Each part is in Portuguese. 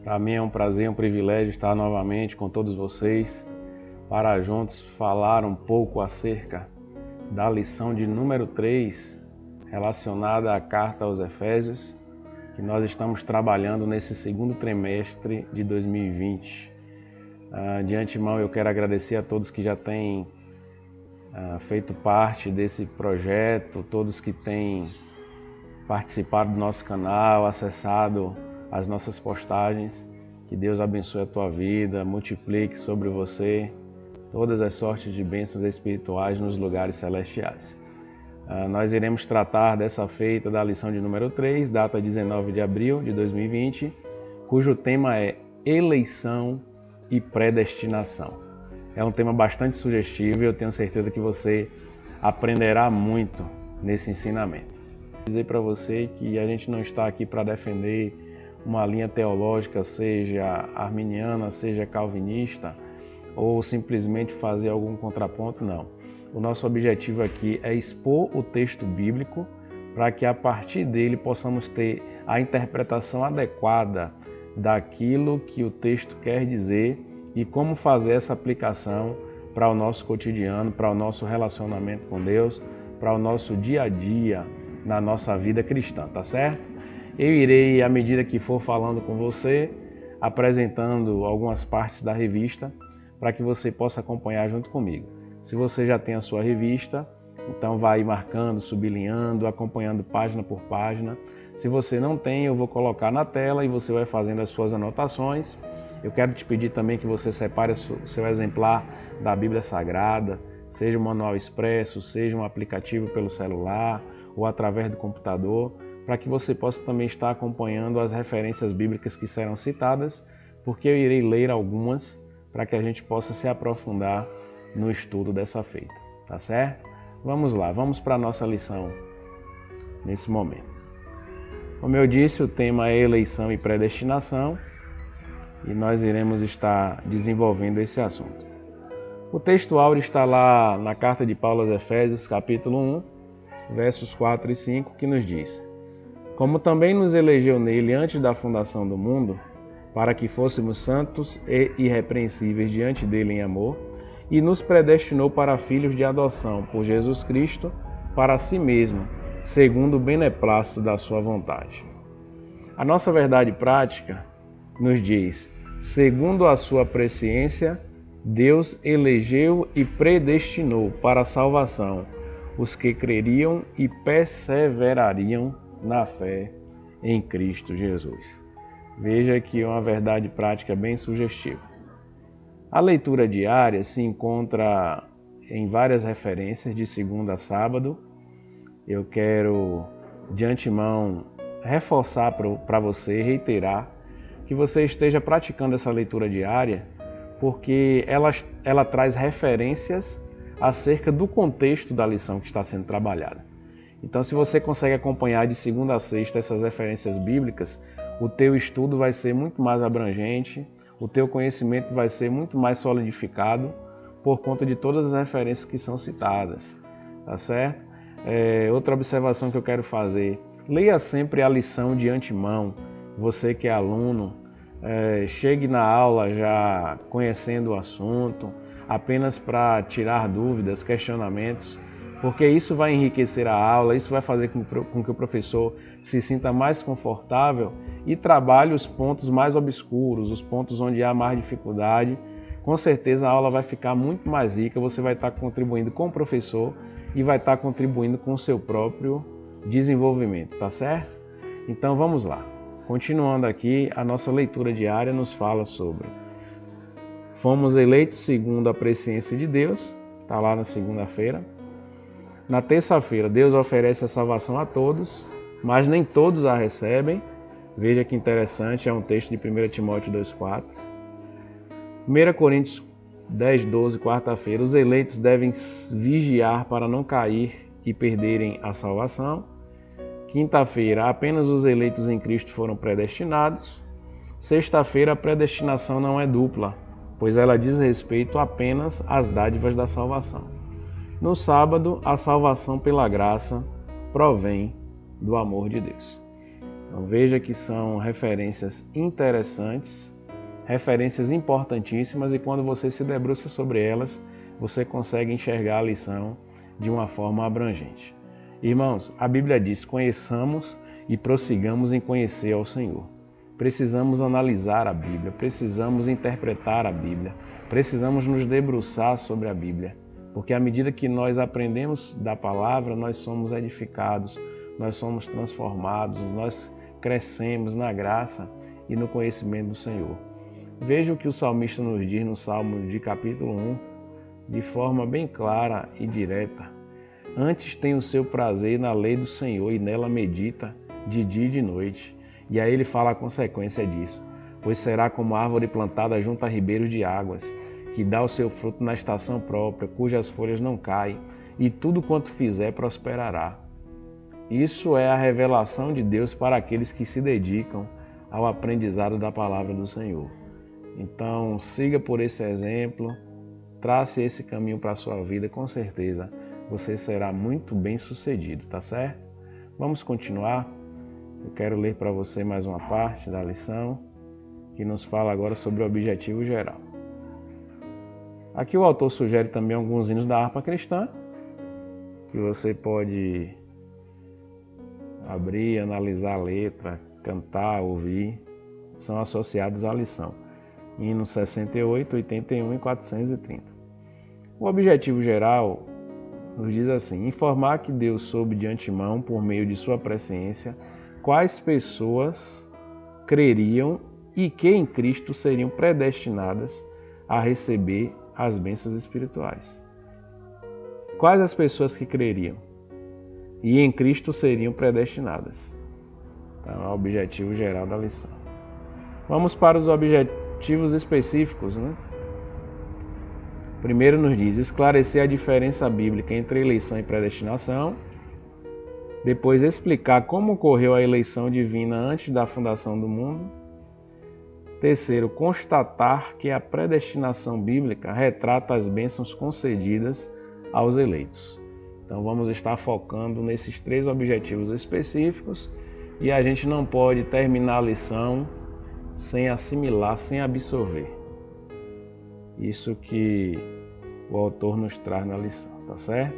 Para mim é um prazer, um privilégio estar novamente com todos vocês para juntos falar um pouco acerca da lição de número 3 relacionada à carta aos Efésios, que nós estamos trabalhando nesse segundo trimestre de 2020. De antemão eu quero agradecer a todos que já têm feito parte desse projeto, todos que têm participado do nosso canal, acessado as nossas postagens. Que Deus abençoe a tua vida, multiplique sobre você todas as sortes de bênçãos espirituais nos lugares celestiais. Nós iremos tratar dessa feita da lição de número 3, data 19 de abril de 2020, cujo tema é eleição e predestinação. É um tema bastante sugestivo e eu tenho certeza que você aprenderá muito nesse ensinamento. Vou dizer para você que a gente não está aqui para defender uma linha teológica, seja arminiana, seja calvinista, ou simplesmente fazer algum contraponto, não. O nosso objetivo aqui é expor o texto bíblico para que a partir dele possamos ter a interpretação adequada daquilo que o texto quer dizer e como fazer essa aplicação para o nosso cotidiano, para o nosso relacionamento com Deus, para o nosso dia a dia na nossa vida cristã, tá certo? Eu irei, à medida que for falando com você, apresentando algumas partes da revista para que você possa acompanhar junto comigo. Se você já tem a sua revista, então vai marcando, sublinhando, acompanhando página por página. Se você não tem, eu vou colocar na tela e você vai fazendo as suas anotações. Eu quero te pedir também que você separe o seu exemplar da Bíblia Sagrada, seja um manual expresso, seja um aplicativo pelo celular ou através do computador, para que você possa também estar acompanhando as referências bíblicas que serão citadas, porque eu irei ler algumas para que a gente possa se aprofundar no estudo dessa feita, tá certo? Vamos lá, vamos para a nossa lição nesse momento. Como eu disse, o tema é eleição e predestinação e nós iremos estar desenvolvendo esse assunto. O texto áureo está lá na carta de Paulo aos Efésios, capítulo 1, versos 4 e 5, que nos diz: como também nos elegeu nele antes da fundação do mundo, para que fôssemos santos e irrepreensíveis diante dele em amor, e nos predestinou para filhos de adoção por Jesus Cristo, para si mesmo, segundo o beneplácito da sua vontade. A nossa verdade prática nos diz: segundo a sua presciência, Deus elegeu e predestinou para a salvação os que creriam e perseverariam na fé em Cristo Jesus. Veja que é uma verdade prática bem sugestiva. A leitura diária se encontra em várias referências de segunda a sábado. Eu quero, de antemão, reforçar para você, reiterar, que você esteja praticando essa leitura diária, porque ela traz referências acerca do contexto da lição que está sendo trabalhada. Então, se você consegue acompanhar de segunda a sexta essas referências bíblicas, o teu estudo vai ser muito mais abrangente, o teu conhecimento vai ser muito mais solidificado por conta de todas as referências que são citadas, tá certo? Outra observação que eu quero fazer: leia sempre a lição de antemão. Você que é aluno, chegue na aula já conhecendo o assunto, apenas para tirar dúvidas, questionamentos, porque isso vai enriquecer a aula, isso vai fazer com que o professor se sinta mais confortável e trabalhe os pontos mais obscuros, os pontos onde há mais dificuldade. Com certeza a aula vai ficar muito mais rica, você vai estar contribuindo com o professor e vai estar contribuindo com o seu próprio desenvolvimento, tá certo? Então vamos lá. Continuando aqui, a nossa leitura diária nos fala sobre: fomos eleitos segundo a presciência de Deus, está lá na segunda-feira. Na terça-feira, Deus oferece a salvação a todos, mas nem todos a recebem. Veja que interessante, é um texto de 1 Timóteo 2,4. 1 Coríntios 10:12, quarta-feira, os eleitos devem vigiar para não cair e perderem a salvação. Quinta-feira, apenas os eleitos em Cristo foram predestinados. Sexta-feira, a predestinação não é dupla, pois ela diz respeito apenas às dádivas da salvação. No sábado, a salvação pela graça provém do amor de Deus. Então veja que são referências interessantes, referências importantíssimas, e quando você se debruça sobre elas, você consegue enxergar a lição de uma forma abrangente. Irmãos, a Bíblia diz: conheçamos e prossigamos em conhecer ao Senhor. Precisamos analisar a Bíblia, precisamos interpretar a Bíblia, precisamos nos debruçar sobre a Bíblia, porque à medida que nós aprendemos da palavra, nós somos edificados, nós somos transformados, nós crescemos na graça e no conhecimento do Senhor. Veja o que o salmista nos diz no Salmo de capítulo 1, de forma bem clara e direta. Antes tem o seu prazer na lei do Senhor e nela medita de dia e de noite. E aí ele fala a consequência disso: pois será como árvore plantada junto a ribeiros de águas, que dá o seu fruto na estação própria, cujas folhas não caem, e tudo quanto fizer prosperará. Isso é a revelação de Deus para aqueles que se dedicam ao aprendizado da palavra do Senhor. Então, siga por esse exemplo, trace esse caminho para a sua vida, com certeza você será muito bem sucedido, tá certo? Vamos continuar. Eu quero ler para você mais uma parte da lição, que nos fala agora sobre o objetivo geral. Aqui o autor sugere também alguns hinos da harpa cristã, que você pode abrir, analisar a letra, cantar, ouvir, são associados à lição. Hino 68, 81 e 430. O objetivo geral nos diz assim: informar que Deus soube de antemão, por meio de sua presciência, quais pessoas creriam e que em Cristo seriam predestinadas a receber as bênçãos espirituais. Quais as pessoas que creriam e em Cristo seriam predestinadas? Então, é o objetivo geral da lição. Vamos para os objetivos específicos, né? Primeiro nos diz esclarecer a diferença bíblica entre eleição e predestinação. Depois, explicar como ocorreu a eleição divina antes da fundação do mundo. Terceiro, constatar que a predestinação bíblica retrata as bênçãos concedidas aos eleitos. Então vamos estar focando nesses 3 objetivos específicos, e a gente não pode terminar a lição sem assimilar, sem absorver. Isso que o autor nos traz na lição, tá certo?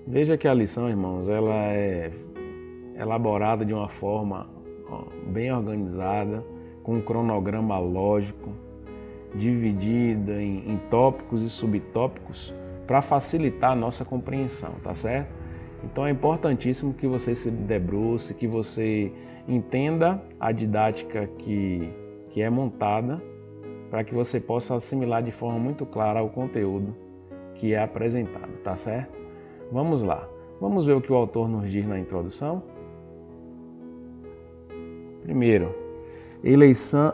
Veja que a lição, irmãos, ela é elaborada de uma forma bem organizada, com um cronograma lógico, dividida em tópicos e subtópicos para facilitar a nossa compreensão, tá certo? Então é importantíssimo que você se debruce, que você entenda a didática que é montada, para que você possa assimilar de forma muito clara o conteúdo que é apresentado, tá certo? Vamos lá, vamos ver o que o autor nos diz na introdução. Primeiro,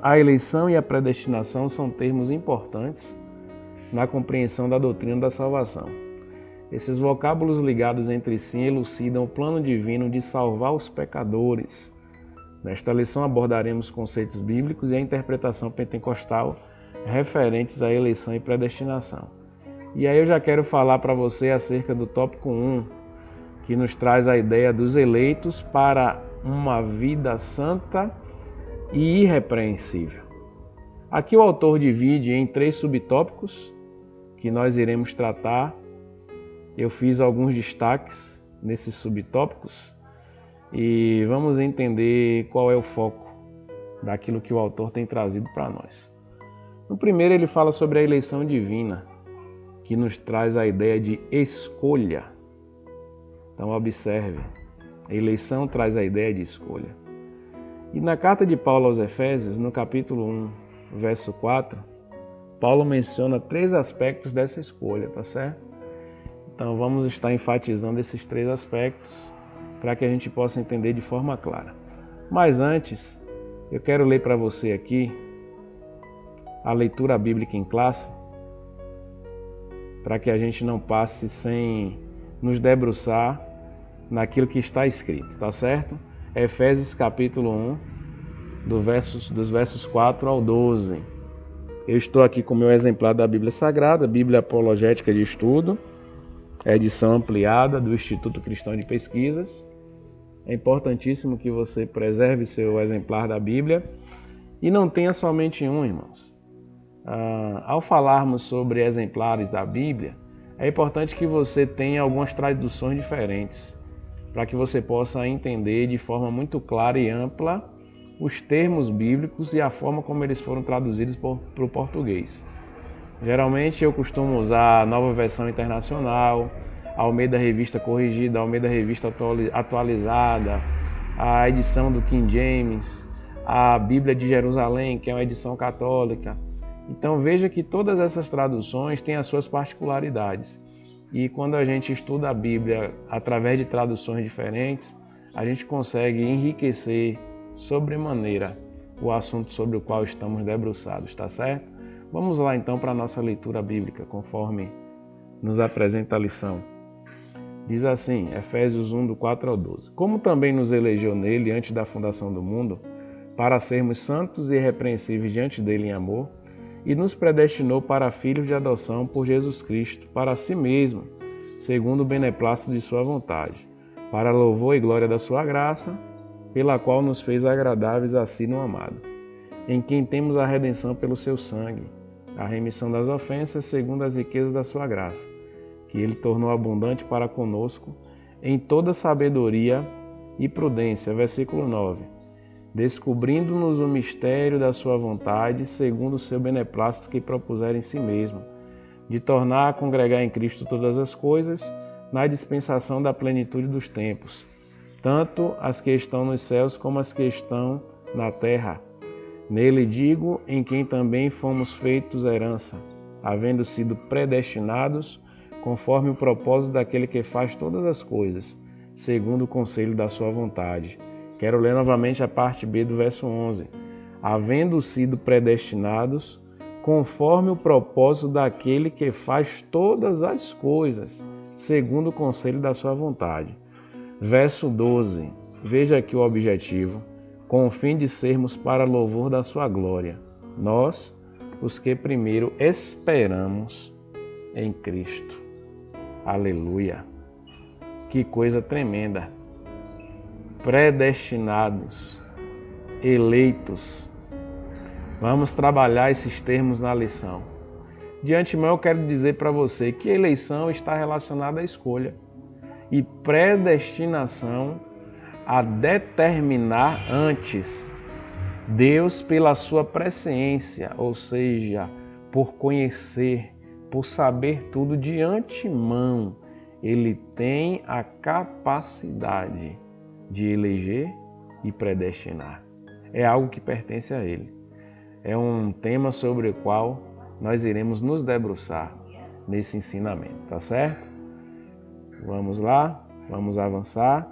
a eleição e a predestinação são termos importantes na compreensão da doutrina da salvação. Esses vocábulos ligados entre si elucidam o plano divino de salvar os pecadores. Nesta lição abordaremos conceitos bíblicos e a interpretação pentecostal referentes à eleição e predestinação. E aí eu já quero falar para você acerca do tópico 1, que nos traz a ideia dos eleitos para uma vida santa e irrepreensível. Aqui o autor divide em 3 subtópicos que nós iremos tratar. Eu fiz alguns destaques nesses subtópicos e vamos entender qual é o foco daquilo que o autor tem trazido para nós. No primeiro ele fala sobre a eleição divina, que nos traz a ideia de escolha. Então observe, a eleição traz a ideia de escolha. E na carta de Paulo aos Efésios, no capítulo 1, verso 4, Paulo menciona 3 aspectos dessa escolha, tá certo? Então vamos estar enfatizando esses 3 aspectos para que a gente possa entender de forma clara. Mas antes, eu quero ler para você aqui a leitura bíblica em classe, para que a gente não passe sem nos debruçar naquilo que está escrito, tá certo? Efésios capítulo 1, dos versos 4 ao 12. Eu estou aqui com o meu exemplar da Bíblia Sagrada, Bíblia Apologética de Estudo, edição ampliada do Instituto Cristão de Pesquisas. É importantíssimo que você preserve seu exemplar da Bíblia e não tenha somente um, irmãos. Ao falarmos sobre exemplares da Bíblia, é importante que você tenha algumas traduções diferentes, para que você possa entender de forma muito clara e ampla os termos bíblicos e a forma como eles foram traduzidos para o português. Geralmente eu costumo usar a Nova Versão Internacional, a Almeida Revista Corrigida, a Almeida Revista Atualizada, a edição do King James, a Bíblia de Jerusalém, que é uma edição católica. Então veja que todas essas traduções têm as suas particularidades. E quando a gente estuda a Bíblia através de traduções diferentes, a gente consegue enriquecer sobremaneira o assunto sobre o qual estamos debruçados, tá certo? Vamos lá então para a nossa leitura bíblica, conforme nos apresenta a lição. Diz assim, Efésios 1, do 4 ao 12. Como também nos elegeu nele antes da fundação do mundo, para sermos santos e irrepreensíveis diante dele em amor, e nos predestinou para filhos de adoção por Jesus Cristo, para si mesmo, segundo o beneplácito de sua vontade, para louvor e glória da sua graça, pela qual nos fez agradáveis a si no amado, em quem temos a redenção pelo seu sangue, a remissão das ofensas segundo as riquezas da sua graça, que ele tornou abundante para conosco em toda sabedoria e prudência. Versículo 9. Descobrindo-nos o mistério da sua vontade, segundo o seu beneplácito que propusera em si mesmo, de tornar a congregar em Cristo todas as coisas, na dispensação da plenitude dos tempos, tanto as que estão nos céus como as que estão na terra. Nele digo, em quem também fomos feitos herança, havendo sido predestinados, conforme o propósito daquele que faz todas as coisas, segundo o conselho da sua vontade. Quero ler novamente a parte B do verso 11. Havendo sido predestinados, conforme o propósito daquele que faz todas as coisas, segundo o conselho da sua vontade. Verso 12. Veja aqui o objetivo, com o fim de sermos para louvor da sua glória, nós, os que primeiro esperamos em Cristo. Aleluia! Que coisa tremenda! Predestinados, eleitos. Vamos trabalhar esses termos na lição. De antemão eu quero dizer para você que eleição está relacionada à escolha e predestinação a determinar antes. Deus, pela sua presciência, ou seja, por conhecer, por saber tudo de antemão, Ele tem a capacidade de eleger e predestinar. É algo que pertence a Ele. É um tema sobre o qual nós iremos nos debruçar nesse ensinamento, tá certo? Vamos lá, vamos avançar.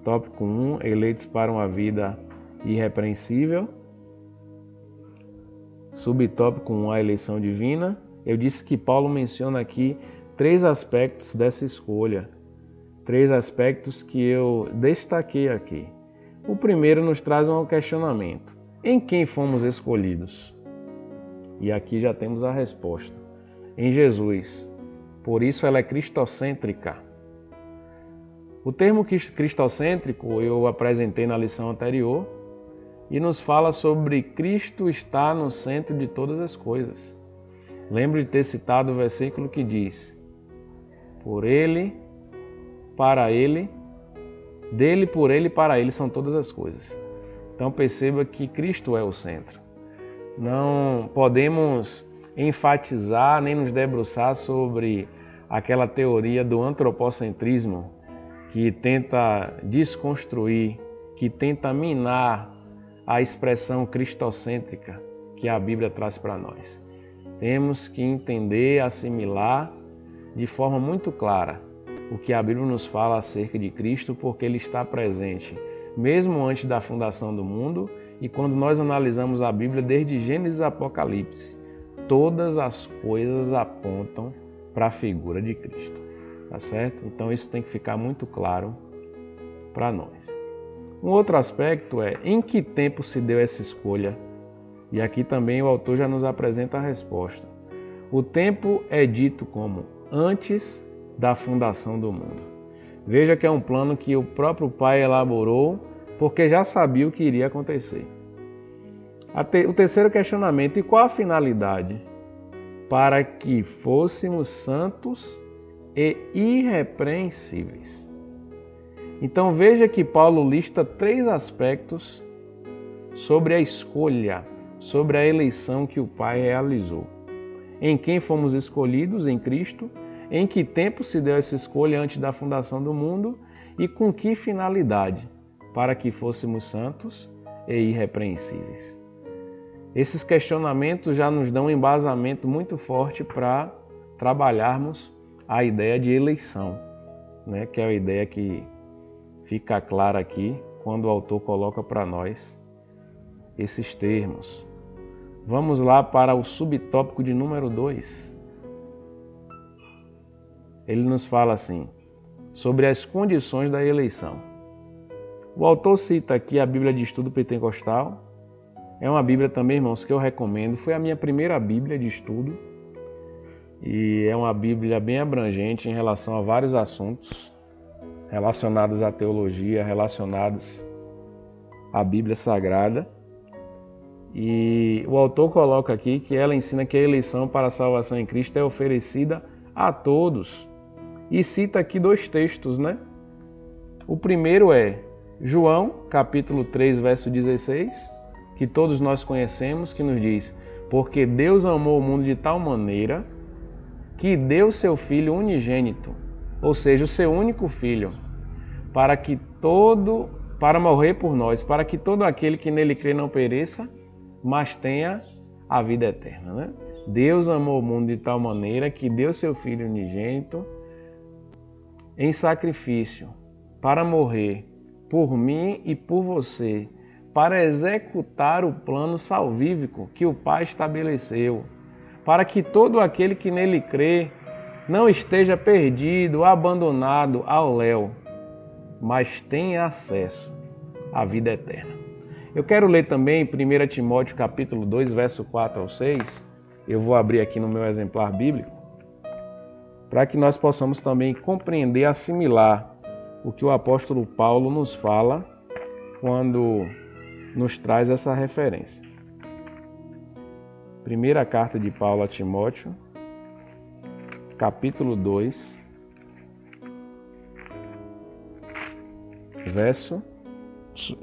Tópico 1, eleitos para uma vida irrepreensível. Subtópico 1, a eleição divina. Eu disse que Paulo menciona aqui 3 aspectos dessa escolha. 3 aspectos que eu destaquei aqui. O primeiro nos traz um questionamento. Em quem fomos escolhidos? E aqui já temos a resposta. Em Jesus. Por isso ela é cristocêntrica. O termo cristocêntrico eu apresentei na lição anterior e nos fala sobre Cristo estar no centro de todas as coisas. Lembro de ter citado o versículo que diz: por Ele, para Ele, dele, por Ele e para Ele são todas as coisas. Então perceba que Cristo é o centro. Não podemos enfatizar nem nos debruçar sobre aquela teoria do antropocentrismo que tenta desconstruir, que tenta minar a expressão cristocêntrica que a Bíblia traz para nós. Temos que entender, assimilar de forma muito clara o que a Bíblia nos fala acerca de Cristo, porque Ele está presente mesmo antes da fundação do mundo e quando nós analisamos a Bíblia desde Gênesis a Apocalipse, todas as coisas apontam para a figura de Cristo, tá certo? Então isso tem que ficar muito claro para nós. Um outro aspecto é em que tempo se deu essa escolha? E aqui também o autor já nos apresenta a resposta. O tempo é dito como antes da fundação do mundo. Veja que é um plano que o próprio Pai elaborou, porque já sabia o que iria acontecer. O terceiro questionamento: e qual a finalidade? Para que fôssemos santos e irrepreensíveis. Então veja que Paulo lista 3 aspectos sobre a escolha, sobre a eleição que o Pai realizou. Em quem fomos escolhidos? Em Cristo. Em que tempo se deu essa escolha antes da fundação do mundo? E com que finalidade? Para que fôssemos santos e irrepreensíveis. Esses questionamentos já nos dão um embasamento muito forte para trabalharmos a ideia de eleição, né? Que é a ideia que fica clara aqui quando o autor coloca para nós esses termos. Vamos lá para o subtópico de número 2. Ele nos fala assim, sobre as condições da eleição. O autor cita aqui a Bíblia de Estudo Pentecostal. É uma Bíblia também, irmãos, que eu recomendo. Foi a minha primeira Bíblia de estudo. E é uma Bíblia bem abrangente em relação a vários assuntos relacionados à teologia, relacionados à Bíblia Sagrada. E o autor coloca aqui que ela ensina que a eleição para a salvação em Cristo é oferecida a todos. E cita aqui 2 textos, né? O primeiro é João, capítulo 3, verso 16, que todos nós conhecemos, que nos diz: porque Deus amou o mundo de tal maneira que deu seu Filho unigênito, ou seja, o seu único Filho, para morrer por nós, para que todo aquele que nele crê não pereça, mas tenha a vida eterna, né? Deus amou o mundo de tal maneira que deu seu Filho unigênito em sacrifício para morrer por mim e por você, para executar o plano salvífico que o Pai estabeleceu, para que todo aquele que nele crê não esteja perdido, abandonado ao léu, mas tenha acesso à vida eterna. Eu quero ler também 1 Timóteo capítulo 2, verso 4 ao 6. Eu vou abrir aqui no meu exemplar bíblico, para que nós possamos também compreender e assimilar o que o apóstolo Paulo nos fala quando nos traz essa referência. Primeira carta de Paulo a Timóteo, capítulo 2,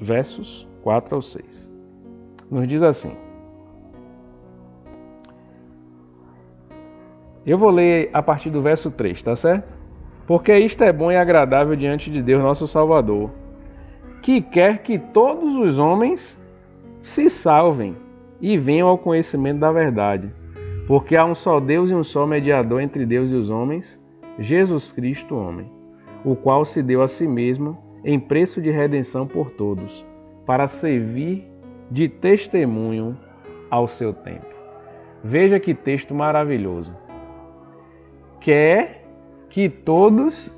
versos 4 ao 6. Nos diz assim: eu vou ler a partir do verso 3, tá certo? Porque isto é bom e agradável diante de Deus, nosso Salvador, que quer que todos os homens se salvem e venham ao conhecimento da verdade. Porque há um só Deus e um só mediador entre Deus e os homens, Jesus Cristo, homem, o qual se deu a si mesmo em preço de redenção por todos, para servir de testemunho ao seu tempo. Veja que texto maravilhoso. Quer que todos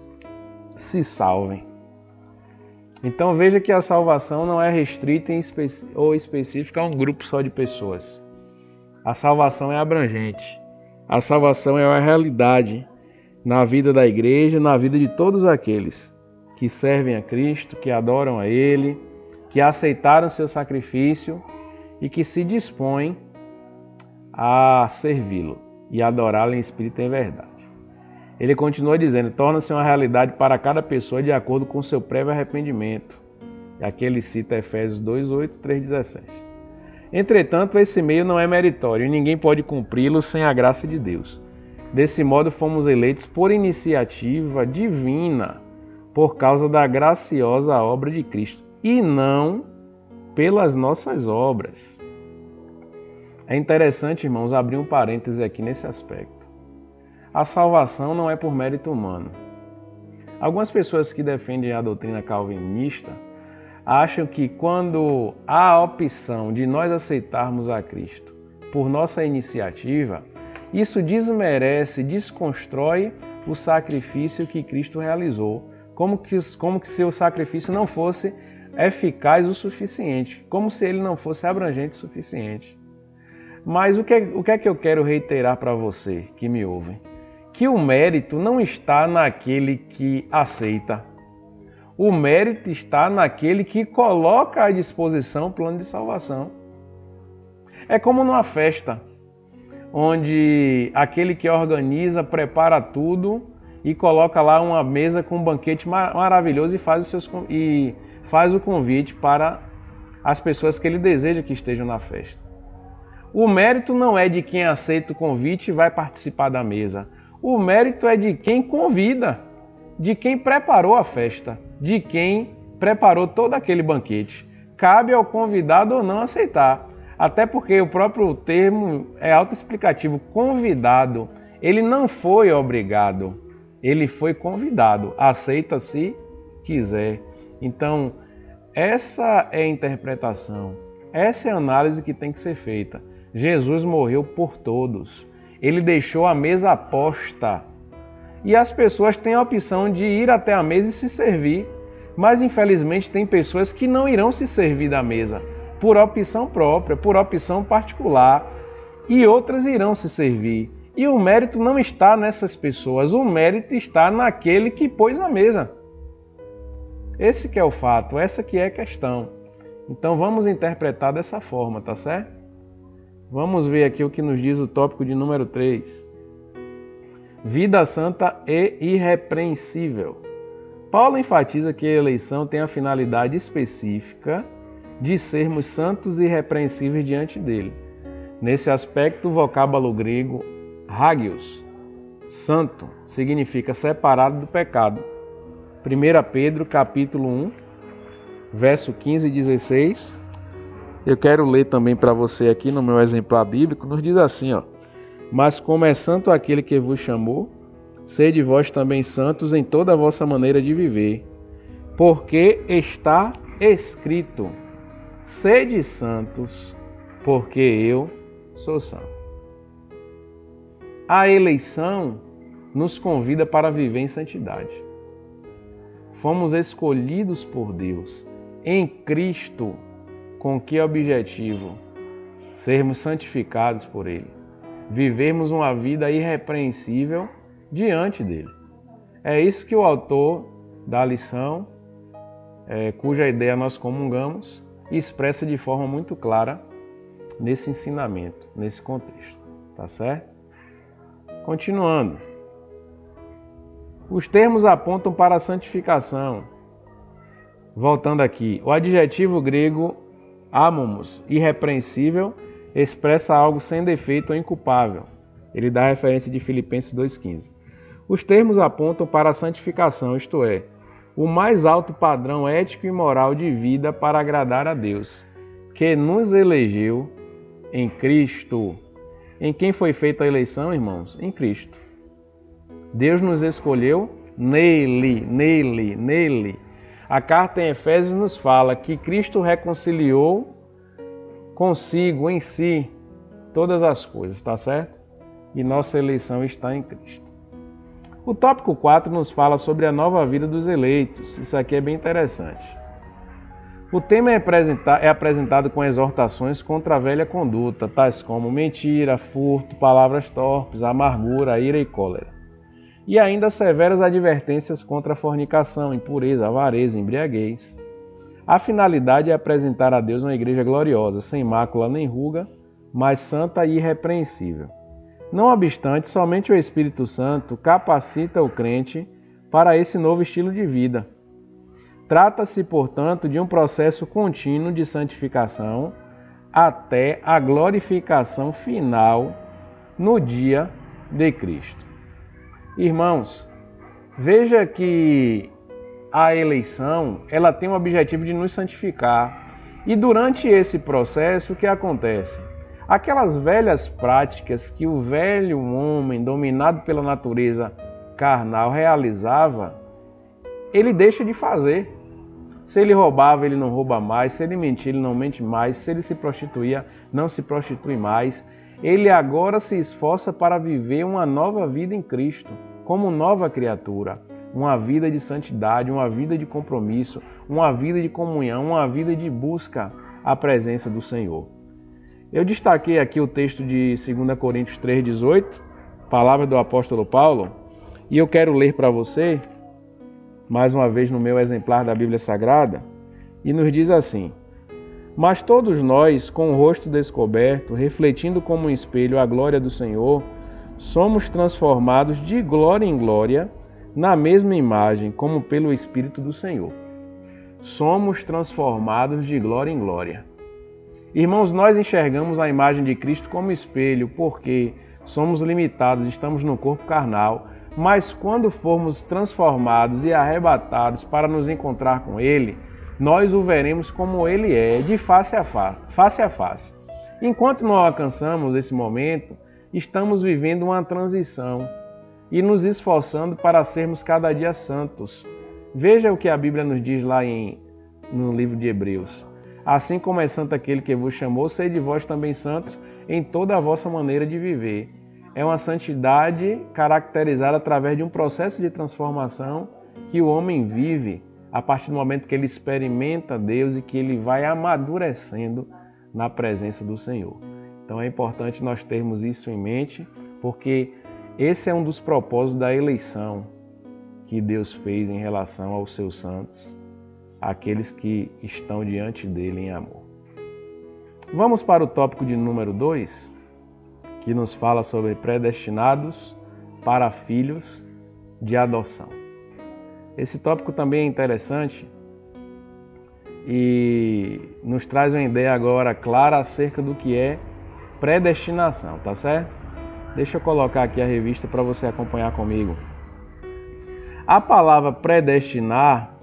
se salvem. Então veja que a salvação não é restrita ou específica a um grupo só de pessoas. A salvação é abrangente. A salvação é uma realidade na vida da igreja, na vida de todos aqueles que servem a Cristo, que adoram a Ele, que aceitaram seu sacrifício e que se dispõem a servi-lo e adorá-lo em espírito e em verdade. Ele continua dizendo: torna-se uma realidade para cada pessoa de acordo com seu prévio arrependimento. E aqui ele cita Efésios 2:8, 3:17. Entretanto, esse meio não é meritório e ninguém pode cumpri-lo sem a graça de Deus. Desse modo, fomos eleitos por iniciativa divina, por causa da graciosa obra de Cristo, e não pelas nossas obras. É interessante, irmãos, abrir um parêntese aqui nesse aspecto. A salvação não é por mérito humano. Algumas pessoas que defendem a doutrina calvinista acham que quando há a opção de nós aceitarmos a Cristo por nossa iniciativa, isso desmerece, desconstrói o sacrifício que Cristo realizou, como que seu sacrifício não fosse eficaz o suficiente, como se ele não fosse abrangente o suficiente. Mas o que é que eu quero reiterar para você que me ouve? Que o mérito não está naquele que aceita. O mérito está naquele que coloca à disposição o plano de salvação. É como numa festa, onde aquele que organiza, prepara tudo e coloca lá uma mesa com um banquete maravilhoso e faz o convite para as pessoas que ele deseja que estejam na festa. O mérito não é de quem aceita o convite e vai participar da mesa. O mérito é de quem convida, de quem preparou a festa, de quem preparou todo aquele banquete. Cabe ao convidado ou não aceitar. Até porque o próprio termo é autoexplicativo. Convidado, ele não foi obrigado, ele foi convidado. Aceita se quiser. Então, essa é a interpretação, essa é a análise que tem que ser feita. Jesus morreu por todos. Ele deixou a mesa posta. E as pessoas têm a opção de ir até a mesa e se servir. Mas, infelizmente, tem pessoas que não irão se servir da mesa, por opção própria, por opção particular. E outras irão se servir. E o mérito não está nessas pessoas, o mérito está naquele que pôs a mesa. Esse que é o fato, essa que é a questão. Então vamos interpretar dessa forma, tá certo? Vamos ver aqui o que nos diz o tópico de número 3. Vida santa e irrepreensível. Paulo enfatiza que a eleição tem a finalidade específica de sermos santos e irrepreensíveis diante dele. Nesse aspecto, o vocábulo grego hagios, santo, significa separado do pecado. 1 Pedro capítulo 1, verso 15 e 16. Eu quero ler também para você aqui no meu exemplar bíblico, nos diz assim, ó: mas como é santo aquele que vos chamou, sede vós também santos em toda a vossa maneira de viver, porque está escrito, sede santos, porque eu sou santo. A eleição nos convida para viver em santidade. Fomos escolhidos por Deus em Cristo. Com que objetivo? Sermos santificados por Ele. Vivermos uma vida irrepreensível diante dele. É isso que o autor da lição, cuja ideia nós comungamos, expressa de forma muito clara nesse ensinamento, nesse contexto. Tá certo? Continuando. Os termos apontam para a santificação. Voltando aqui, o adjetivo grego amomos, irrepreensível, expressa algo sem defeito ou inculpável. Ele dá a referência de Filipenses 2,15. Os termos apontam para a santificação, isto é, o mais alto padrão ético e moral de vida para agradar a Deus, que nos elegeu em Cristo. Em quem foi feita a eleição, irmãos? Em Cristo. Deus nos escolheu nele. A carta em Efésios nos fala que Cristo reconciliou consigo, em si, todas as coisas, tá certo? E nossa eleição está em Cristo. O tópico 4 nos fala sobre a nova vida dos eleitos. Isso aqui é bem interessante. O tema é apresentado com exortações contra a velha conduta, tais como mentira, furto, palavras torpes, amargura, ira e cólera. E ainda severas advertências contra a fornicação, impureza, avareza, embriaguez. A finalidade é apresentar a Deus uma igreja gloriosa, sem mácula nem ruga, mas santa e irrepreensível. Não obstante, somente o Espírito Santo capacita o crente para esse novo estilo de vida. Trata-se, portanto, de um processo contínuo de santificação até a glorificação final no dia de Cristo. Irmãos, veja que a eleição, ela tem o objetivo de nos santificar. E durante esse processo, o que acontece? Aquelas velhas práticas que o velho homem, dominado pela natureza carnal, realizava, ele deixa de fazer. Se ele roubava, ele não rouba mais. Se ele mentia, ele não mente mais. Se ele se prostituía, não se prostitui mais. Ele agora se esforça para viver uma nova vida em Cristo, como nova criatura. Uma vida de santidade, uma vida de compromisso, uma vida de comunhão, uma vida de busca à presença do Senhor. Eu destaquei aqui o texto de 2 Coríntios 3,18, palavra do apóstolo Paulo, e eu quero ler para você mais uma vez no meu exemplar da Bíblia Sagrada, e nos diz assim: mas todos nós, com o rosto descoberto, refletindo como um espelho a glória do Senhor, somos transformados de glória em glória, na mesma imagem, como pelo Espírito do Senhor. Somos transformados de glória em glória. Irmãos, nós enxergamos a imagem de Cristo como espelho, porque somos limitados, estamos no corpo carnal, mas quando formos transformados e arrebatados para nos encontrar com Ele, nós o veremos como Ele é, de face a face. Enquanto não alcançamos esse momento, estamos vivendo uma transição e nos esforçando para sermos cada dia santos. Veja o que a Bíblia nos diz lá no livro de Hebreus. Assim como é santo aquele que vos chamou, sede vós também santos em toda a vossa maneira de viver. É uma santidade caracterizada através de um processo de transformação que o homem vive a partir do momento que ele experimenta Deus e que ele vai amadurecendo na presença do Senhor. Então é importante nós termos isso em mente, porque esse é um dos propósitos da eleição que Deus fez em relação aos seus santos, aqueles que estão diante dele em amor. Vamos para o tópico de número 2, que nos fala sobre predestinados para filhos de adoção. Esse tópico também é interessante e nos traz uma ideia agora clara acerca do que é predestinação, tá certo? Deixa eu colocar aqui a revista para você acompanhar comigo. A palavra predestinar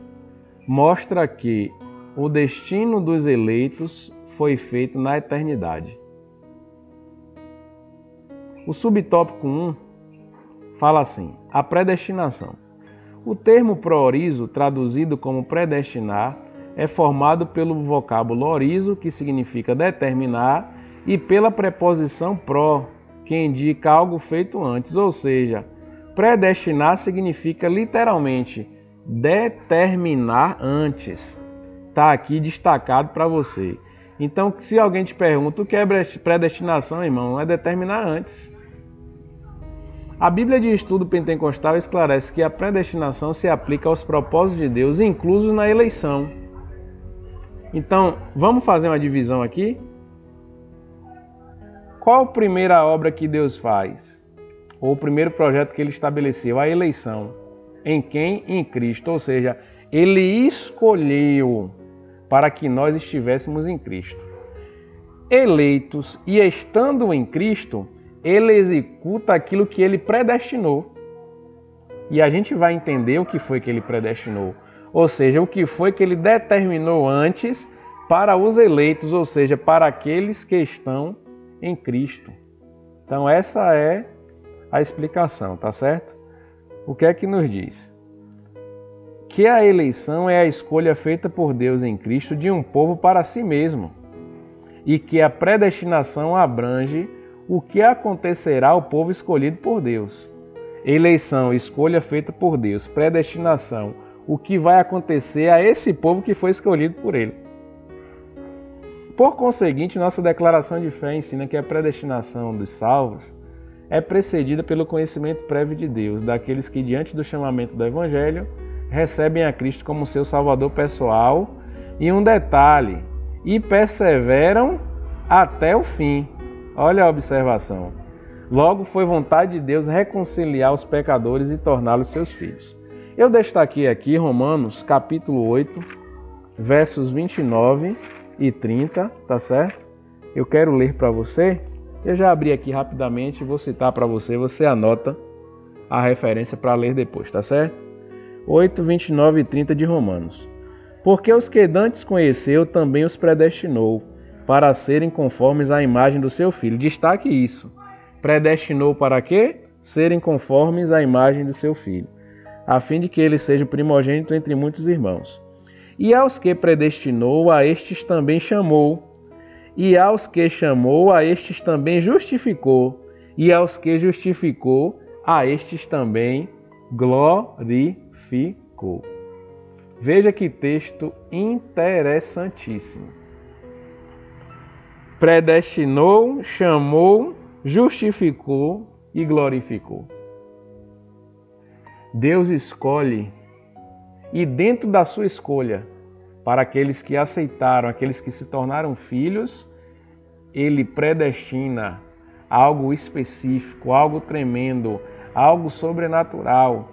mostra que o destino dos eleitos foi feito na eternidade. O subtópico 1 fala assim: a predestinação. O termo proorizo, traduzido como predestinar, é formado pelo vocábulo orizo, que significa determinar, e pela preposição pro, que indica algo feito antes, ou seja, predestinar significa literalmente determinar antes. Está aqui destacado para você. Então, se alguém te pergunta o que é predestinação, irmão, é determinar antes. A Bíblia de Estudo Pentecostal esclarece que a predestinação se aplica aos propósitos de Deus, inclusos na eleição. Então, vamos fazer uma divisão aqui? Qual a primeira obra que Deus faz? Ou o primeiro projeto que Ele estabeleceu? A eleição. Em quem? Em Cristo. Ou seja, Ele escolheu para que nós estivéssemos em Cristo. Eleitos e estando em Cristo, Ele executa aquilo que Ele predestinou. E a gente vai entender o que foi que Ele predestinou. Ou seja, o que foi que Ele determinou antes para os eleitos, ou seja, para aqueles que estão em Cristo. Então essa é a explicação, tá certo? O que é que nos diz? Que a eleição é a escolha feita por Deus em Cristo de um povo para si mesmo. E que a predestinação abrange o que acontecerá ao povo escolhido por Deus. Eleição, escolha feita por Deus. Predestinação, o que vai acontecer a esse povo que foi escolhido por Ele. Por conseguinte, nossa declaração de fé ensina que a predestinação dos salvos é precedida pelo conhecimento prévio de Deus, daqueles que, diante do chamamento do Evangelho, recebem a Cristo como seu Salvador pessoal e um detalhe, e perseveram até o fim. Olha a observação. Logo foi vontade de Deus reconciliar os pecadores e torná-los seus filhos. Eu destaquei aqui Romanos capítulo 8, versos 29 e 30, tá certo? Eu quero ler para você. Eu já abri aqui rapidamente, vou citar para você, você anota a referência para ler depois, tá certo? 8, 29 e 30 de Romanos. Porque os que dantes conheceu, também os predestinou, para serem conformes à imagem do seu Filho. Destaque isso. Predestinou para quê? Serem conformes à imagem do seu Filho, a fim de que ele seja o primogênito entre muitos irmãos. E aos que predestinou, a estes também chamou. E aos que chamou, a estes também justificou. E aos que justificou, a estes também glorificou. Veja que texto interessantíssimo. Predestinou, chamou, justificou e glorificou. Deus escolhe e dentro da sua escolha, para aqueles que aceitaram, aqueles que se tornaram filhos, Ele predestina algo específico, algo tremendo, algo sobrenatural,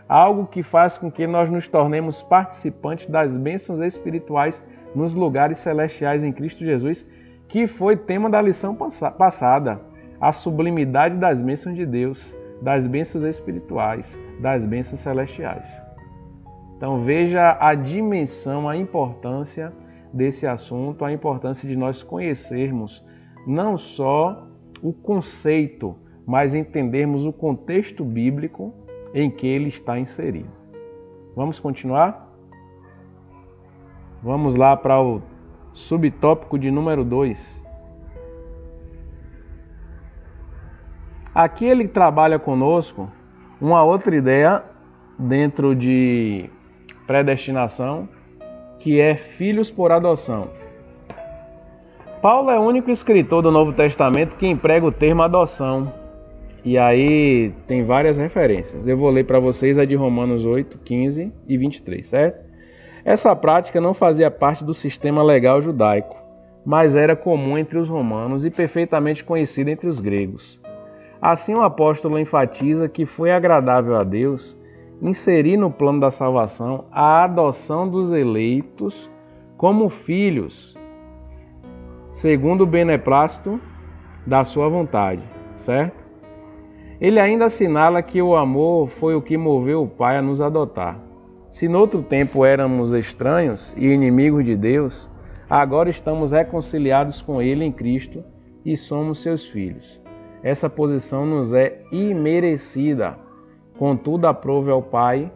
algo que faz com que nós nos tornemos participantes das bênçãos espirituais nos lugares celestiais em Cristo Jesus, que foi tema da lição passada, a sublimidade das bênçãos de Deus, das bênçãos espirituais, das bênçãos celestiais. Então veja a dimensão, a importância desse assunto, a importância de nós conhecermos não só o conceito, mas entendermos o contexto bíblico em que ele está inserido. Vamos continuar? Vamos lá para o subtópico de número 2. Aqui ele trabalha conosco uma outra ideia dentro de predestinação, que é filhos por adoção. Paulo é o único escritor do Novo Testamento que emprega o termo adoção. E aí tem várias referências. Eu vou ler para vocês a de Romanos 8, 15 e 23, certo? Essa prática não fazia parte do sistema legal judaico, mas era comum entre os romanos e perfeitamente conhecida entre os gregos. Assim, o apóstolo enfatiza que foi agradável a Deus inserir no plano da salvação a adoção dos eleitos como filhos, segundo o beneplácito da sua vontade, certo? Ele ainda assinala que o amor foi o que moveu o Pai a nos adotar. Se no outro tempo éramos estranhos e inimigos de Deus, agora estamos reconciliados com Ele em Cristo e somos seus filhos. Essa posição nos é imerecida, contudo aprove ao Pai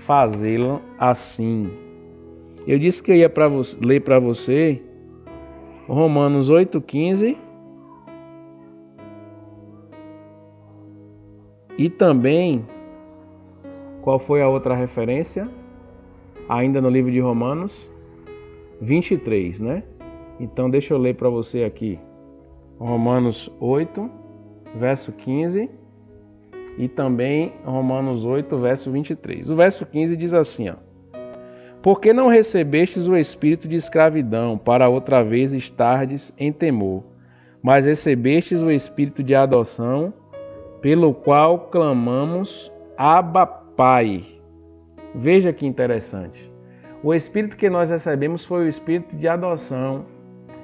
fazê-la assim. Eu disse que eu ia ler para você Romanos 8,15 e também, qual foi a outra referência? Ainda no livro de Romanos 23, né? Então deixa eu ler para você aqui. Romanos 8, verso 15 e também Romanos 8, verso 23. O verso 15 diz assim, ó: porque não recebestes o espírito de escravidão, para outra vez estardes em temor, mas recebestes o espírito de adoção, pelo qual clamamos, Abba, Pai. Veja que interessante. O espírito que nós recebemos foi o espírito de adoção.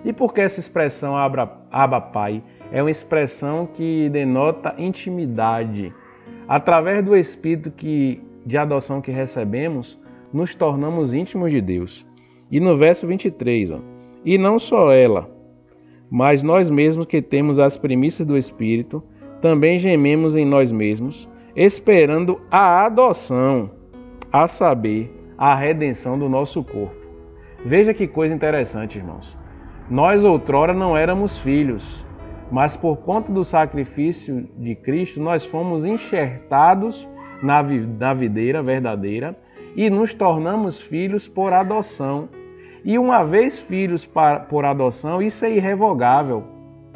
E por que essa expressão Abba, Pai? É uma expressão que denota intimidade. Através do espírito de adoção que recebemos, nos tornamos íntimos de Deus. E no verso 23, ó, e não só ela, mas nós mesmos que temos as primícias do Espírito, também gememos em nós mesmos, esperando a adoção, a saber, a redenção do nosso corpo. Veja que coisa interessante, irmãos. Nós outrora não éramos filhos, mas por conta do sacrifício de Cristo, nós fomos enxertados na videira verdadeira, e nos tornamos filhos por adoção. E uma vez filhos por adoção, isso é irrevogável.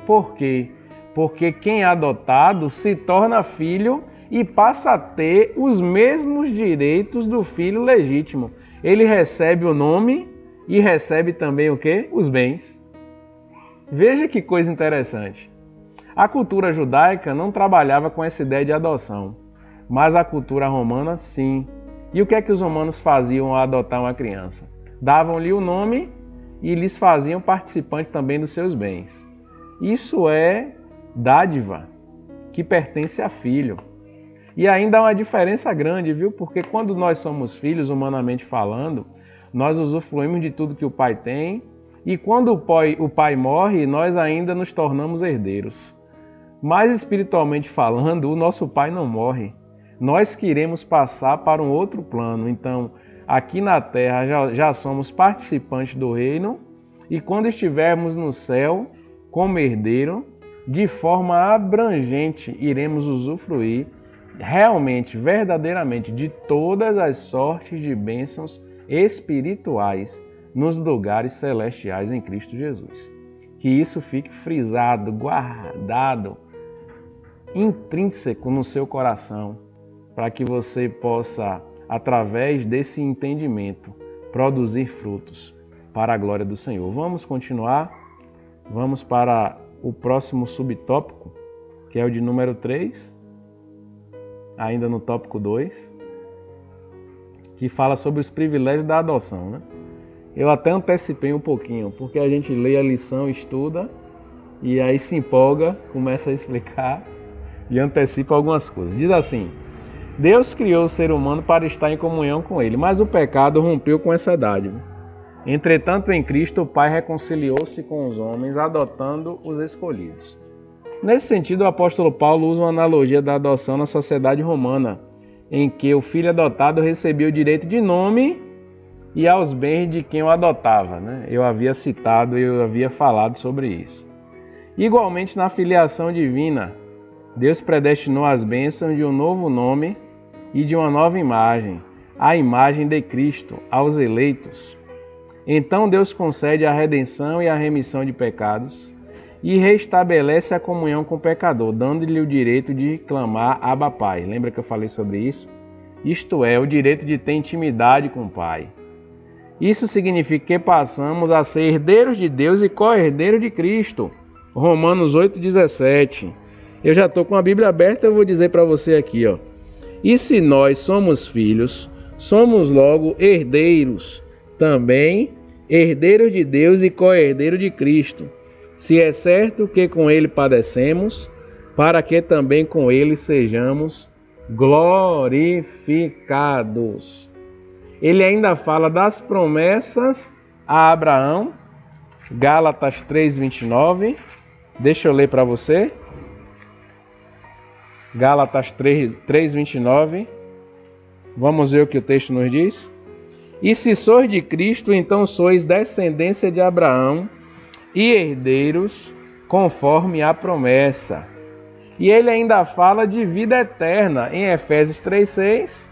Por quê? Porque quem é adotado se torna filho e passa a ter os mesmos direitos do filho legítimo. Ele recebe o nome e recebe também o quê? Os bens. Veja que coisa interessante. A cultura judaica não trabalhava com essa ideia de adoção, mas a cultura romana sim. E o que é que os romanos faziam ao adotar uma criança? Davam-lhe o nome e lhes faziam participante também dos seus bens. Isso é dádiva que pertence a filho. E ainda há uma diferença grande, viu? Porque quando nós somos filhos, humanamente falando, nós usufruímos de tudo que o pai tem, e quando o pai morre, nós ainda nos tornamos herdeiros. Mas espiritualmente falando, o nosso pai não morre. Nós queremos passar para um outro plano. Então, aqui na terra já somos participantes do reino, e quando estivermos no céu, como herdeiro, de forma abrangente, iremos usufruir realmente, verdadeiramente, de todas as sortes de bênçãos espirituais nos lugares celestiais em Cristo Jesus. Que isso fique frisado, guardado, intrínseco no seu coração, para que você possa através desse entendimento, produzir frutos para a glória do Senhor. Vamos continuar, vamos para o próximo subtópico, que é o de número 3, ainda no tópico 2, que fala sobre os privilégios da adoção, né? Eu até antecipei um pouquinho, porque a gente lê a lição, estuda, e aí se empolga, começa a explicar e antecipa algumas coisas. Diz assim: Deus criou o ser humano para estar em comunhão com ele, mas o pecado rompeu com essa dádiva. Entretanto, em Cristo, o Pai reconciliou-se com os homens, adotando os escolhidos. Nesse sentido, o apóstolo Paulo usa uma analogia da adoção na sociedade romana, em que o filho adotado recebia o direito de nome e aos bens de quem o adotava, né? Eu havia citado, eu havia falado sobre isso. Igualmente, na filiação divina, Deus predestinou as bênçãos de um novo nome e de uma nova imagem, a imagem de Cristo, aos eleitos. Então Deus concede a redenção e a remissão de pecados e restabelece a comunhão com o pecador, dando-lhe o direito de clamar Abba Pai. Lembra que eu falei sobre isso? Isto é, o direito de ter intimidade com o Pai. Isso significa que passamos a ser herdeiros de Deus e co-herdeiros de Cristo. Romanos 8,17. Eu já estou com a Bíblia aberta, eu vou dizer para você aqui, ó. E se nós somos filhos, somos logo herdeiros, também herdeiros de Deus e co-herdeiros de Cristo. Se é certo que com ele padecemos, para que também com ele sejamos glorificados. Ele ainda fala das promessas a Abraão, Gálatas 3:29. Deixa eu ler para você. Gálatas 3:29. Vamos ver o que o texto nos diz. E se sois de Cristo, então sois descendência de Abraão e herdeiros conforme a promessa. E ele ainda fala de vida eterna em Efésios 3:6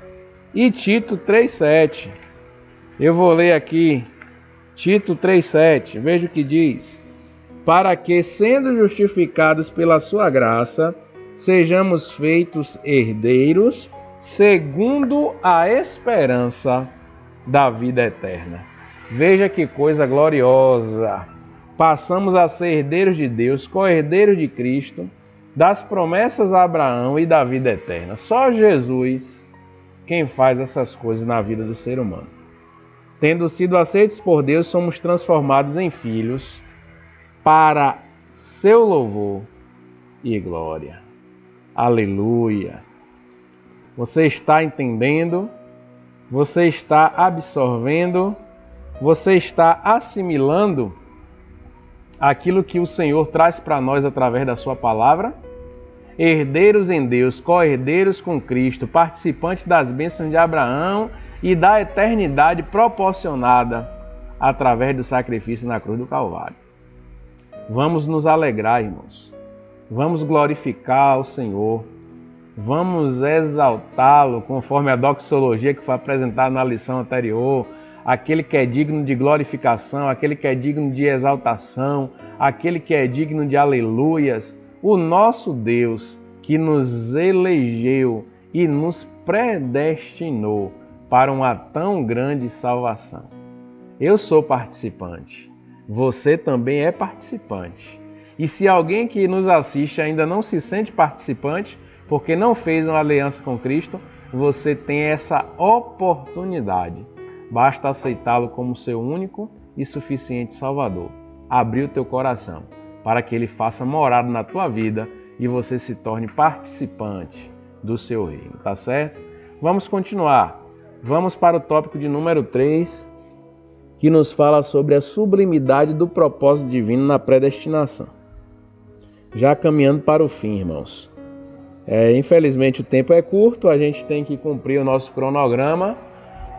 e Tito 3:7. Eu vou ler aqui Tito 3:7. Veja o que diz: para que, sendo justificados pela sua graça, sejamos feitos herdeiros segundo a esperança da vida eterna. Veja que coisa gloriosa! Passamos a ser herdeiros de Deus, co-herdeiros de Cristo, das promessas a Abraão e da vida eterna. Só Jesus quem faz essas coisas na vida do ser humano. Tendo sido aceitos por Deus, somos transformados em filhos para seu louvor e glória. Aleluia! Você está entendendo? Você está absorvendo? Você está assimilando aquilo que o Senhor traz para nós através da sua palavra? Herdeiros em Deus, co-herdeiros com Cristo, participantes das bênçãos de Abraão e da eternidade proporcionada através do sacrifício na cruz do Calvário. Vamos nos alegrar, irmãos. Vamos glorificar o Senhor. Vamos exaltá-lo conforme a doxologia que foi apresentada na lição anterior. Aquele que é digno de glorificação, aquele que é digno de exaltação, aquele que é digno de aleluias. O nosso Deus que nos elegeu e nos predestinou para uma tão grande salvação. Eu sou participante, você também é participante. E se alguém que nos assiste ainda não se sente participante, porque não fez uma aliança com Cristo, você tem essa oportunidade. Basta aceitá-lo como seu único e suficiente Salvador. Abrir o teu coração para que ele faça morada na tua vida e você se torne participante do seu reino, tá certo? Vamos continuar. Vamos para o tópico de número 3, que nos fala sobre a sublimidade do propósito divino na predestinação. Já caminhando para o fim, irmãos. Infelizmente o tempo é curto, a gente tem que cumprir o nosso cronograma,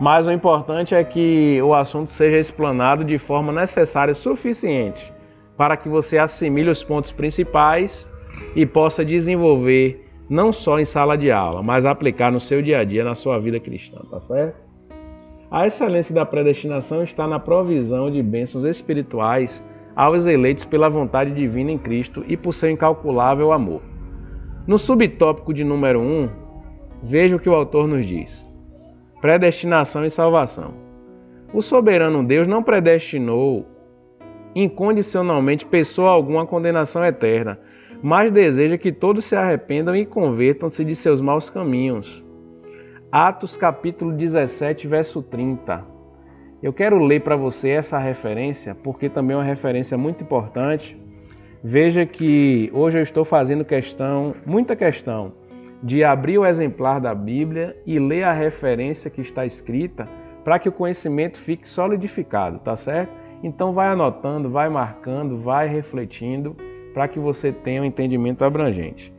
mas o importante é que o assunto seja explanado de forma necessária e suficiente para que você assimile os pontos principais e possa desenvolver não só em sala de aula, mas aplicar no seu dia a dia, na sua vida cristã, tá certo? A excelência da predestinação está na provisão de bênçãos espirituais aos eleitos pela vontade divina em Cristo e por seu incalculável amor. No subtópico de número 1, veja o que o autor nos diz. Predestinação e salvação. O soberano Deus não predestinou incondicionalmente pessoa alguma à condenação eterna, mas deseja que todos se arrependam e convertam-se de seus maus caminhos. Atos capítulo 17, verso 30. Eu quero ler para você essa referência, porque também é uma referência muito importante. Veja que hoje eu estou fazendo muita questão, de abrir o exemplar da Bíblia e ler a referência que está escrita para que o conhecimento fique solidificado, tá certo? Então vai anotando, vai marcando, vai refletindo para que você tenha um entendimento abrangente.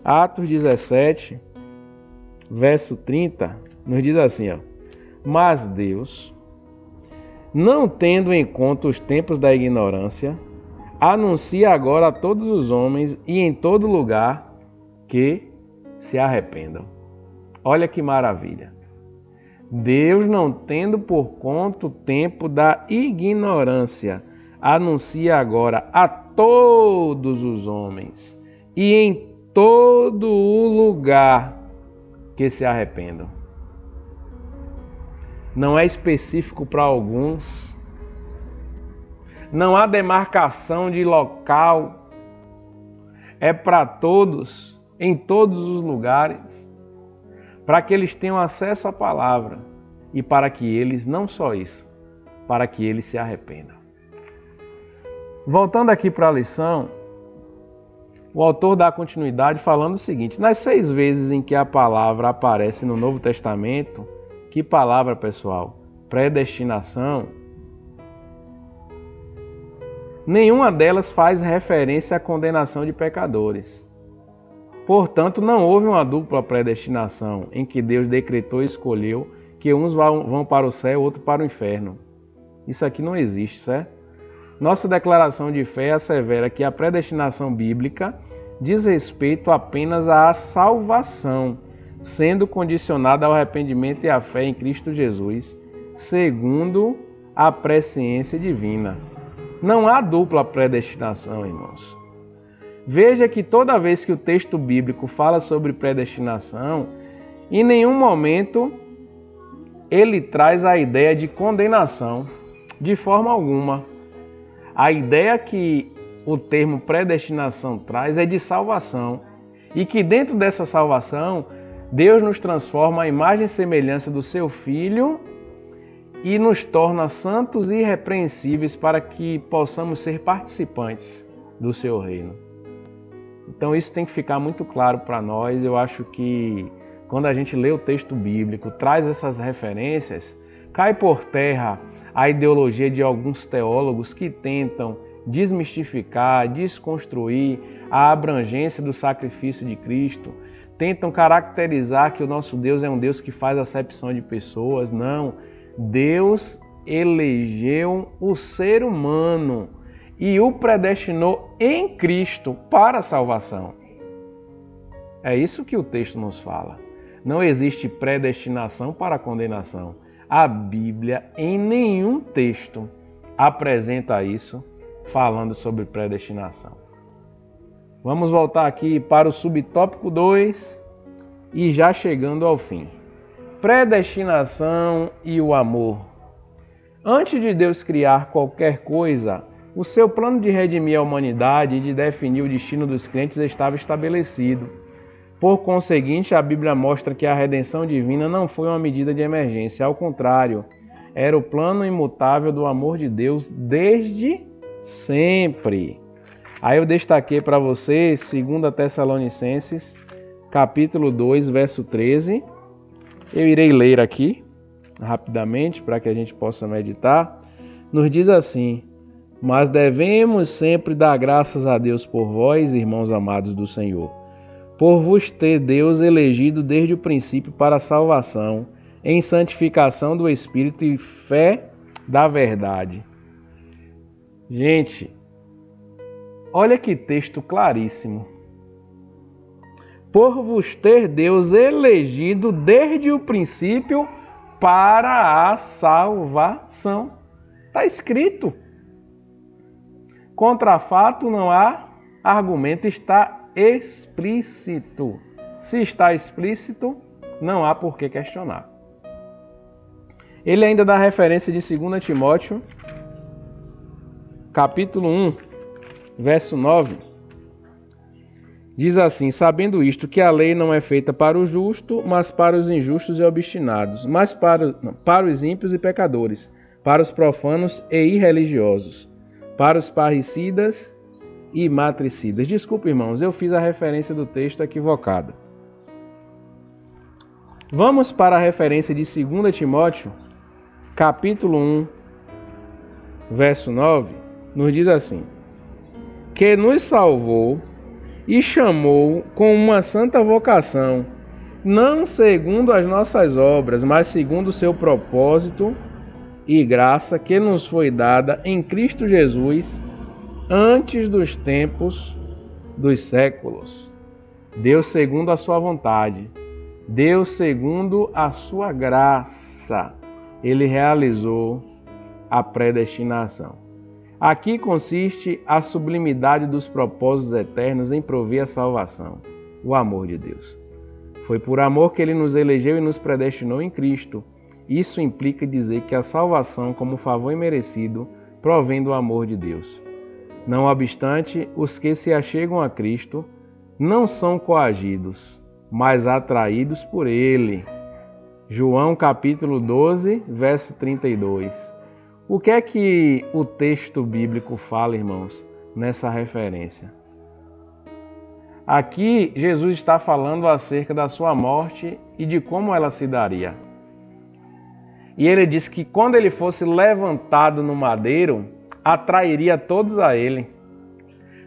Atos 17, verso 30, nos diz assim, ó: Mas Deus, não tendo em conta os tempos da ignorância, anuncia agora a todos os homens e em todo lugar que se arrependam. Olha que maravilha. Deus, não tendo por conta o tempo da ignorância, anuncia agora a todos os homens e em todo o lugar que se arrependam. Não é específico para alguns, não há demarcação de local, é para todos, em todos os lugares, para que eles tenham acesso à palavra e para que eles, não só isso, para que eles se arrependam. Voltando aqui para a lição, o autor dá continuidade falando o seguinte: nas 6 vezes em que a palavra aparece no Novo Testamento, que palavra, pessoal? Predestinação. Nenhuma delas faz referência à condenação de pecadores. Portanto, não houve uma dupla predestinação em que Deus decretou e escolheu que uns vão para o céu e outros para o inferno. Isso aqui não existe, certo? Nossa declaração de fé assevera que a predestinação bíblica diz respeito apenas à salvação, sendo condicionada ao arrependimento e à fé em Cristo Jesus, segundo a presciência divina. Não há dupla predestinação, irmãos. Veja que toda vez que o texto bíblico fala sobre predestinação, em nenhum momento ele traz a ideia de condenação, de forma alguma. A ideia que o termo predestinação traz é de salvação, e que dentro dessa salvação, Deus nos transforma à imagem e semelhança do seu Filho e nos torna santos e irrepreensíveis para que possamos ser participantes do seu reino. Então isso tem que ficar muito claro para nós. Eu acho que quando a gente lê o texto bíblico, traz essas referências, cai por terra a ideologia de alguns teólogos que tentam desmistificar, desconstruir a abrangência do sacrifício de Cristo, tentam caracterizar que o nosso Deus é um Deus que faz acepção de pessoas. Não, Deus elegeu o ser humano e o predestinou em Cristo para a salvação. É isso que o texto nos fala. Não existe predestinação para a condenação. A Bíblia, em nenhum texto, apresenta isso falando sobre predestinação. Vamos voltar aqui para o subtópico 2 e já chegando ao fim. Predestinação e o amor. Antes de Deus criar qualquer coisa, o seu plano de redimir a humanidade e de definir o destino dos crentes estava estabelecido. Por conseguinte, a Bíblia mostra que a redenção divina não foi uma medida de emergência, ao contrário, era o plano imutável do amor de Deus desde sempre. Aí eu destaquei para você 2 Tessalonicenses, capítulo 2, verso 13. Eu irei ler aqui rapidamente para que a gente possa meditar. Nos diz assim: Mas devemos sempre dar graças a Deus por vós, irmãos amados do Senhor, por vos ter Deus elegido desde o princípio para a salvação, em santificação do Espírito e fé da verdade. Gente, olha que texto claríssimo. Por vos ter Deus elegido desde o princípio para a salvação. Está escrito. Contra fato não há argumento, está explícito. Se está explícito, não há por que questionar. Ele ainda dá referência de 2 Timóteo, capítulo 1, verso 9. Diz assim: sabendo isto, que a lei não é feita para o justo, mas para os injustos e obstinados, mas para os ímpios e pecadores, para os profanos e irreligiosos, para os parricidas e matricidas. Desculpa, irmãos, eu fiz a referência do texto equivocada. Vamos para a referência de 2 Timóteo, capítulo 1, verso 9, nos diz assim: que nos salvou e chamou com uma santa vocação, não segundo as nossas obras, mas segundo o seu propósito e graça que nos foi dada em Cristo Jesus antes dos tempos dos séculos. Deus segundo a sua vontade, Deus segundo a sua graça, Ele realizou a predestinação. Aqui consiste a sublimidade dos propósitos eternos em prover a salvação, o amor de Deus. Foi por amor que Ele nos elegeu e nos predestinou em Cristo. Isso implica dizer que a salvação, como favor imerecido, provém do amor de Deus. Não obstante, os que se achegam a Cristo não são coagidos, mas atraídos por Ele. João capítulo 12, verso 32. O que é que o texto bíblico fala, irmãos, nessa referência? Aqui, Jesus está falando acerca da sua morte e de como ela se daria. E ele diz que quando ele fosse levantado no madeiro, atrairia todos a ele.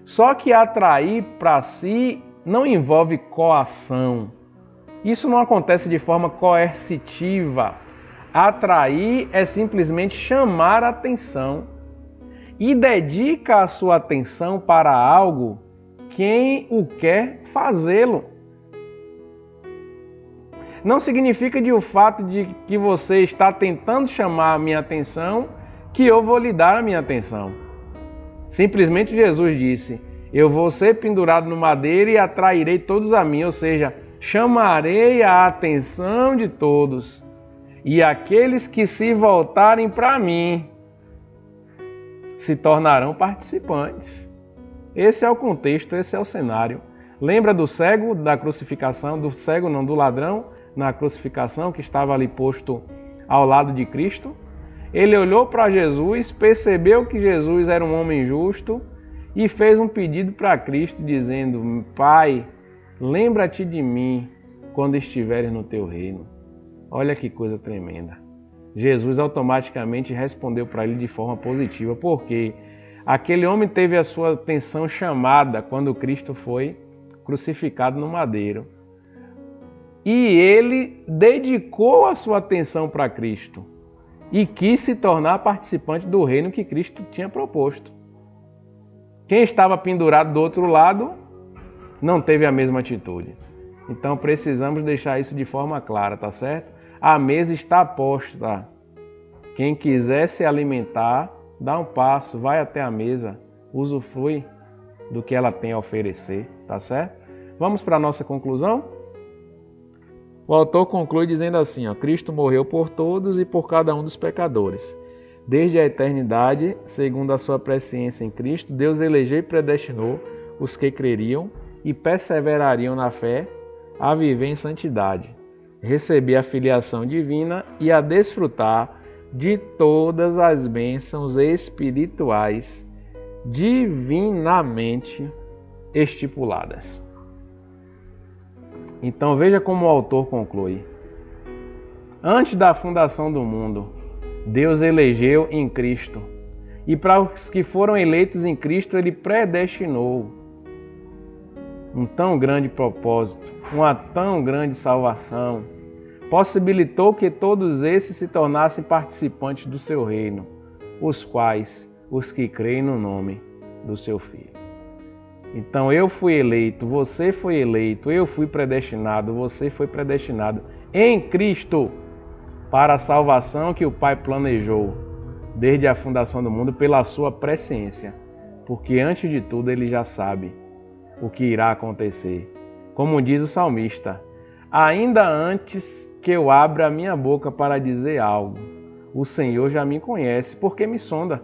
Só que atrair para si não envolve coação. Isso não acontece de forma coercitiva. Atrair é simplesmente chamar a atenção e dedica a sua atenção para algo quem o quer fazê-lo. Não significa de o fato de que você está tentando chamar a minha atenção que eu vou lhe dar a minha atenção. Simplesmente Jesus disse: eu vou ser pendurado no madeiro e atrairei todos a mim, ou seja, chamarei a atenção de todos. E aqueles que se voltarem para mim se tornarão participantes. Esse é o contexto, esse é o cenário. Lembra do cego da crucificação, do ladrão na crucificação que estava ali posto ao lado de Cristo? Ele olhou para Jesus, percebeu que Jesus era um homem justo e fez um pedido para Cristo dizendo: Pai, lembra-te de mim quando estiveres no teu reino. Olha que coisa tremenda. Jesus automaticamente respondeu para ele de forma positiva, porque aquele homem teve a sua atenção chamada quando Cristo foi crucificado no madeiro. E ele dedicou a sua atenção para Cristo e quis se tornar participante do reino que Cristo tinha proposto. Quem estava pendurado do outro lado não teve a mesma atitude. Então precisamos deixar isso de forma clara, tá certo? A mesa está posta. Quem quiser se alimentar, dá um passo, vai até a mesa, usufrui do que ela tem a oferecer, tá certo? Vamos para a nossa conclusão? O autor conclui dizendo assim: Cristo morreu por todos e por cada um dos pecadores. Desde a eternidade, segundo a sua presciência em Cristo, Deus elegeu e predestinou os que creriam e perseverariam na fé a viver em santidade, receber a filiação divina e a desfrutar de todas as bênçãos espirituais divinamente estipuladas. Então veja como o autor conclui: antes da fundação do mundo, Deus elegeu em Cristo, e para os que foram eleitos em Cristo, Ele predestinou um tão grande propósito, uma tão grande salvação, possibilitou que todos esses se tornassem participantes do seu reino, os quais, os que creem no nome do seu Filho. Então eu fui eleito, você foi eleito, eu fui predestinado, você foi predestinado em Cristo para a salvação que o Pai planejou desde a fundação do mundo pela sua presciência, porque antes de tudo Ele já sabe o que irá acontecer. Como diz o salmista: ainda antes que eu abra a minha boca para dizer algo, o Senhor já me conhece, porque me sonda.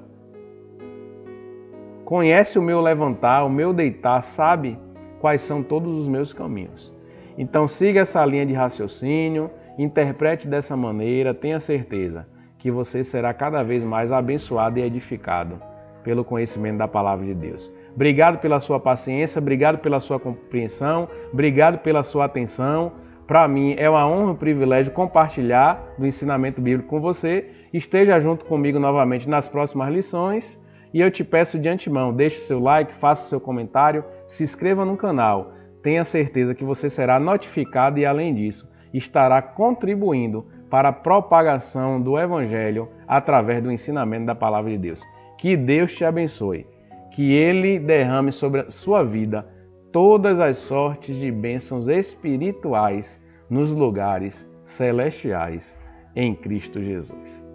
Conhece o meu levantar, o meu deitar, sabe quais são todos os meus caminhos. Então siga essa linha de raciocínio, interprete dessa maneira, tenha certeza que você será cada vez mais abençoado e edificado pelo conhecimento da palavra de Deus. Obrigado pela sua paciência, obrigado pela sua compreensão, obrigado pela sua atenção. Para mim é uma honra e um privilégio compartilhar do ensinamento bíblico com você. Esteja junto comigo novamente nas próximas lições. E eu te peço de antemão, deixe seu like, faça seu comentário, se inscreva no canal. Tenha certeza que você será notificado e, além disso, estará contribuindo para a propagação do Evangelho através do ensinamento da Palavra de Deus. Que Deus te abençoe, que Ele derrame sobre a sua vida todas as sortes de bênçãos espirituais nos lugares celestiais em Cristo Jesus.